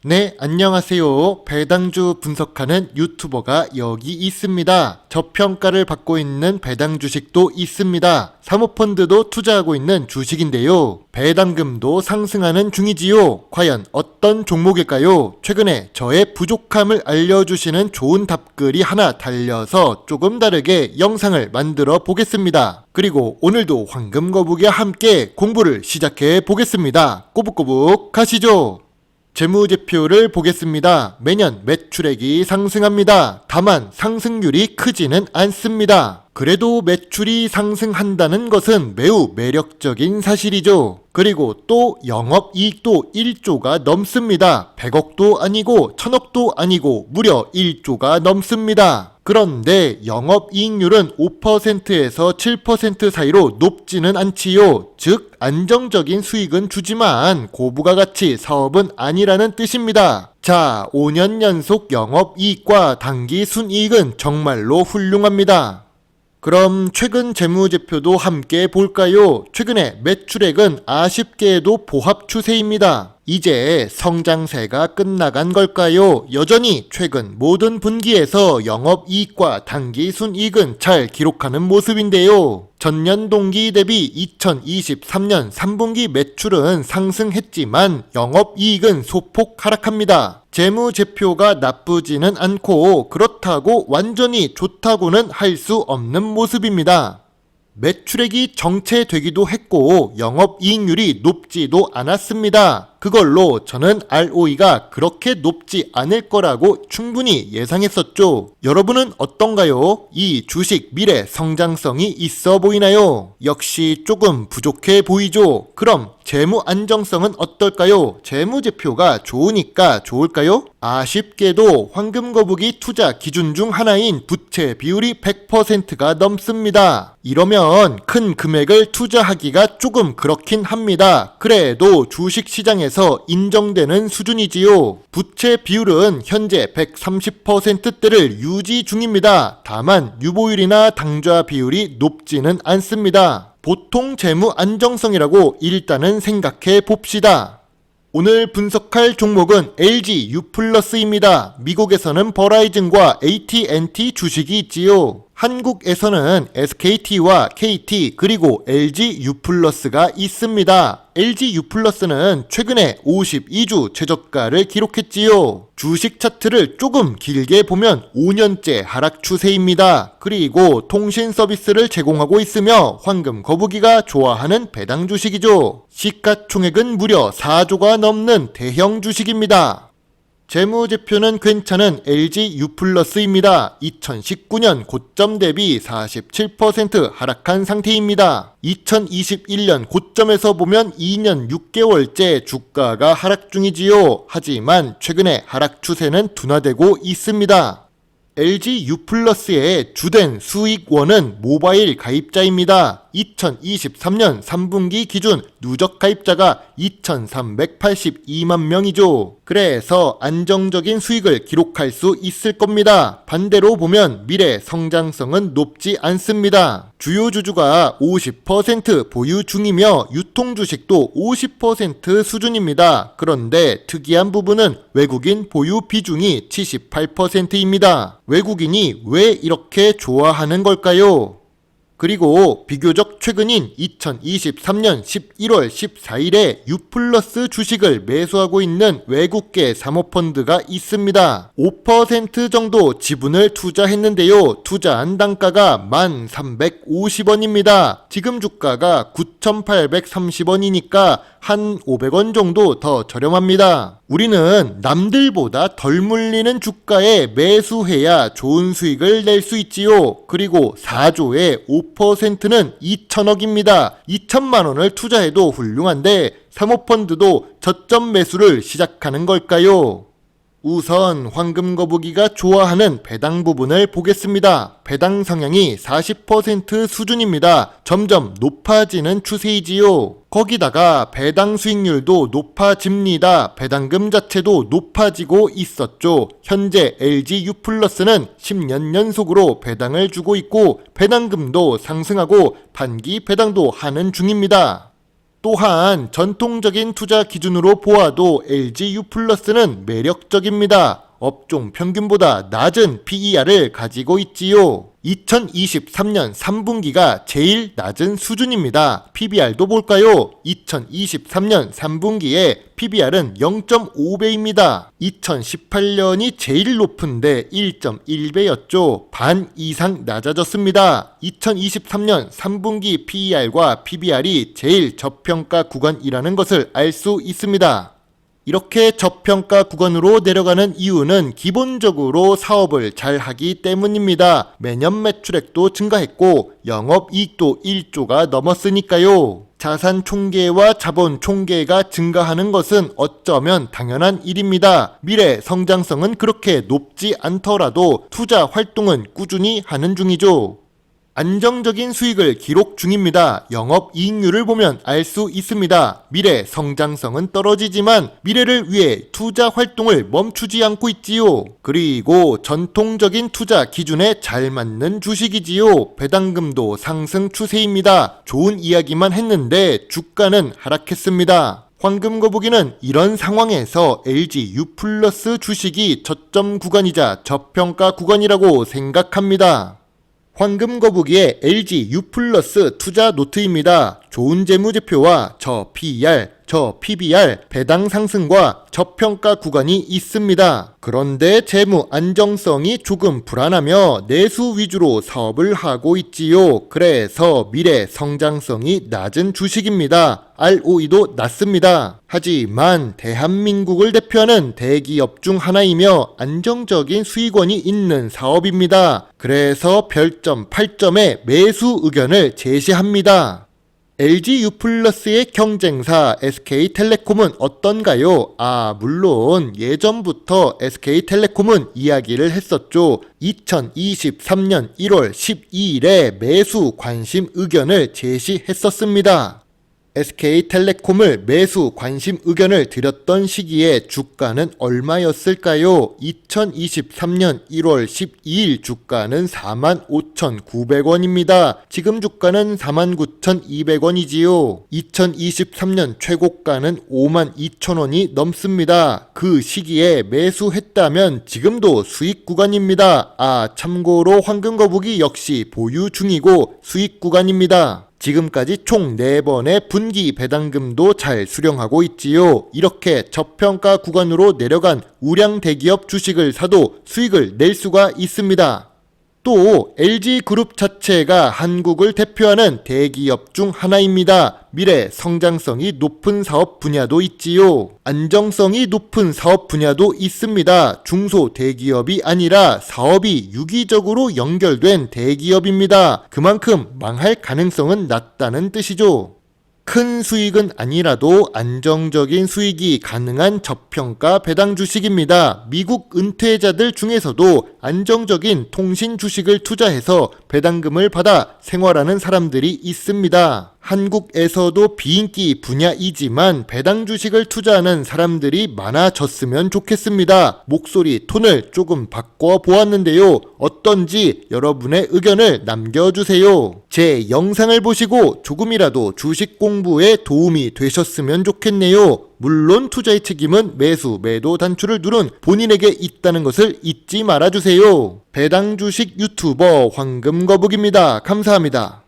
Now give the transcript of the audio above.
네, 안녕하세요. 배당주 분석하는 유튜버가 여기 있습니다. 저평가를 받고 있는 배당 주식도 있습니다. 사모펀드도 투자하고 있는 주식인데요. 배당금도 상승하는 중이지요. 과연 어떤 종목일까요? 최근에 저의 부족함을 알려주시는 좋은 답글이 하나 달려서 조금 다르게 영상을 만들어 보겠습니다. 그리고 오늘도 황금거북이와 함께 공부를 시작해 보겠습니다. 꼬북꼬북 가시죠. 재무제표를 보겠습니다. 매년 매출액이 상승합니다. 다만 상승률이 크지는 않습니다. 그래도 매출이 상승한다는 것은 매우 매력적인 사실이죠. 그리고 또 영업이익도 1조가 넘습니다. 100억도 아니고 1000억도 아니고 무려 1조가 넘습니다. 그런데 영업이익률은 5%에서 7% 사이로 높지는 않지요. 즉 안정적인 수익은 주지만 고부가가치 사업은 아니라는 뜻입니다. 자, 5년 연속 영업이익과 당기순이익은 정말로 훌륭합니다. 그럼 최근 재무제표도 함께 볼까요? 최근에 매출액은 아쉽게도 보합 추세입니다. 이제 성장세가 끝나간 걸까요? 여전히 최근 모든 분기에서 영업이익과 당기순이익은 잘 기록하는 모습인데요. 전년 동기 대비 2023년 3분기 매출은 상승했지만 영업이익은 소폭 하락합니다. 재무제표가 나쁘지는 않고 그렇다고 완전히 좋다고는 할 수 없는 모습입니다. 매출액이 정체되기도 했고 영업이익률이 높지도 않았습니다. 그걸로 저는 ROE가 그렇게 높지 않을 거라고 충분히 예상했었죠. 여러분은 어떤가요? 이 주식 미래 성장성이 있어 보이나요? 역시 조금 부족해 보이죠? 그럼 재무 안정성은 어떨까요? 재무제표가 좋으니까 좋을까요? 아쉽게도 황금거북이 투자 기준 중 하나인 부채 비율이 100%가 넘습니다. 이러면 큰 금액을 투자하기가 조금 그렇긴 합니다. 그래도 주식시장에서 인정되는 수준이지요. 부채 비율은 현재 130%대를 유지 중입니다. 다만 유보율이나 당좌 비율이 높지는 않습니다. 보통 재무 안정성이라고 일단은 생각해 봅시다. 오늘 분석할 종목은 LG U+입니다. 미국에서는 버라이즌과 AT&T 주식이 있지요. 한국에서는 SKT와 KT 그리고 LG U+가 있습니다. LG U+는 최근에 52주 최저가를 기록했지요. 주식 차트를 조금 길게 보면 5년째 하락 추세입니다. 그리고 통신 서비스를 제공하고 있으며 황금거북이가 좋아하는 배당 주식이죠. 시가총액은 무려 4조가 넘는 대형 주식입니다. 재무제표는 괜찮은 LG U+입니다. 2019년 고점 대비 47% 하락한 상태입니다. 2021년 고점에서 보면 2년 6개월째 주가가 하락 중이지요. 하지만 최근에 하락 추세는 둔화되고 있습니다. LG U+의 주된 수익원은 모바일 가입자입니다. 2023년 3분기 기준 누적 가입자가 2,382만 명이죠. 그래서 안정적인 수익을 기록할 수 있을 겁니다. 반대로 보면 미래 성장성은 높지 않습니다. 주요 주주가 50% 보유 중이며 유통 주식도 50% 수준입니다. 그런데 특이한 부분은 외국인 보유 비중이 78%입니다. 외국인이 왜 이렇게 좋아하는 걸까요? 그리고 비교적 최근인 2023년 11월 14일에 U+ 주식을 매수하고 있는 외국계 사모펀드가 있습니다. 5% 정도 지분을 투자했는데요. 투자한 단가가 1,350원입니다. 지금 주가가 9,830원이니까 한 500원 정도 더 저렴합니다. 우리는 남들보다 덜 물리는 주가에 매수해야 좋은 수익을 낼 수 있지요. 그리고 4조의 5%는 2천억입니다. 2천만 원을 투자해도 훌륭한데 사모펀드도 저점 매수를 시작하는 걸까요? 우선 황금거북이가 좋아하는 배당 부분을 보겠습니다. 배당 성향이 40% 수준입니다. 점점 높아지는 추세이지요. 거기다가 배당 수익률도 높아집니다. 배당금 자체도 높아지고 있었죠. 현재 LG U+는 10년 연속으로 배당을 주고 있고 배당금도 상승하고 반기 배당도 하는 중입니다. 또한 전통적인 투자 기준으로 보아도 LG유플러스는 매력적입니다. 업종 평균보다 낮은 PER을 가지고 있지요. 2023년 3분기가 제일 낮은 수준입니다. PBR도 볼까요? 2023년 3분기에 PBR은 0.5배입니다. 2018년이 제일 높은데 1.1배였죠. 반 이상 낮아졌습니다. 2023년 3분기 PER과 PBR이 제일 저평가 구간이라는 것을 알 수 있습니다. 이렇게 저평가 구간으로 내려가는 이유는 기본적으로 사업을 잘 하기 때문입니다. 매년 매출액도 증가했고 영업이익도 1조가 넘었으니까요. 자산 총계와 자본 총계가 증가하는 것은 어쩌면 당연한 일입니다. 미래 성장성은 그렇게 높지 않더라도 투자 활동은 꾸준히 하는 중이죠. 안정적인 수익을 기록 중입니다. 영업이익률을 보면 알 수 있습니다. 미래 성장성은 떨어지지만 미래를 위해 투자 활동을 멈추지 않고 있지요. 그리고 전통적인 투자 기준에 잘 맞는 주식이지요. 배당금도 상승 추세입니다. 좋은 이야기만 했는데 주가는 하락했습니다. 황금거북이는 이런 상황에서 LG유플러스 주식이 저점 구간이자 저평가 구간이라고 생각합니다. 황금거북이의 LG유플러스 투자 노트입니다. 좋은 재무제표와 저 PER, 저 PBR, 배당 상승과 저평가 구간이 있습니다. 그런데 재무 안정성이 조금 불안하며 내수 위주로 사업을 하고 있지요. 그래서 미래 성장성이 낮은 주식입니다. ROE도 낮습니다. 하지만 대한민국을 대표하는 대기업 중 하나이며 안정적인 수익원이 있는 사업입니다. 그래서 별점 8점의 매수 의견을 제시합니다. LG유플러스의 경쟁사 SK텔레콤은 어떤가요? 물론 예전부터 SK텔레콤은 이야기를 했었죠. 2023년 1월 12일에 매수 관심 의견을 제시했었습니다. SK텔레콤을 매수 관심 의견을 드렸던 시기에 주가는 얼마였을까요? 2023년 1월 12일 주가는 45,900원입니다. 지금 주가는 49,200원이지요. 2023년 최고가는 52,000원이 넘습니다. 그 시기에 매수했다면 지금도 수익 구간입니다. 참고로 황금거북이 역시 보유 중이고 수익 구간입니다. 지금까지 총 4번의 분기 배당금도 잘 수령하고 있지요. 이렇게 저평가 구간으로 내려간 우량 대기업 주식을 사도 수익을 낼 수가 있습니다. 또 LG그룹 자체가 한국을 대표하는 대기업 중 하나입니다. 미래 성장성이 높은 사업 분야도 있지요. 안정성이 높은 사업 분야도 있습니다. 중소 대기업이 아니라 사업이 유기적으로 연결된 대기업입니다. 그만큼 망할 가능성은 낮다는 뜻이죠. 큰 수익은 아니라도 안정적인 수익이 가능한 저평가 배당 주식입니다. 미국 은퇴자들 중에서도 안정적인 통신 주식을 투자해서 배당금을 받아 생활하는 사람들이 있습니다. 한국에서도 비인기 분야이지만 배당 주식을 투자하는 사람들이 많아졌으면 좋겠습니다. 목소리 톤을 조금 바꿔 보았는데요. 어떤지 여러분의 의견을 남겨주세요. 제 영상을 보시고 조금이라도 주식 공부에 도움이 되셨으면 좋겠네요. 물론 투자의 책임은 매수, 매도 단추를 누른 본인에게 있다는 것을 잊지 말아주세요. 배당 주식 유튜버 황금거북입니다. 감사합니다.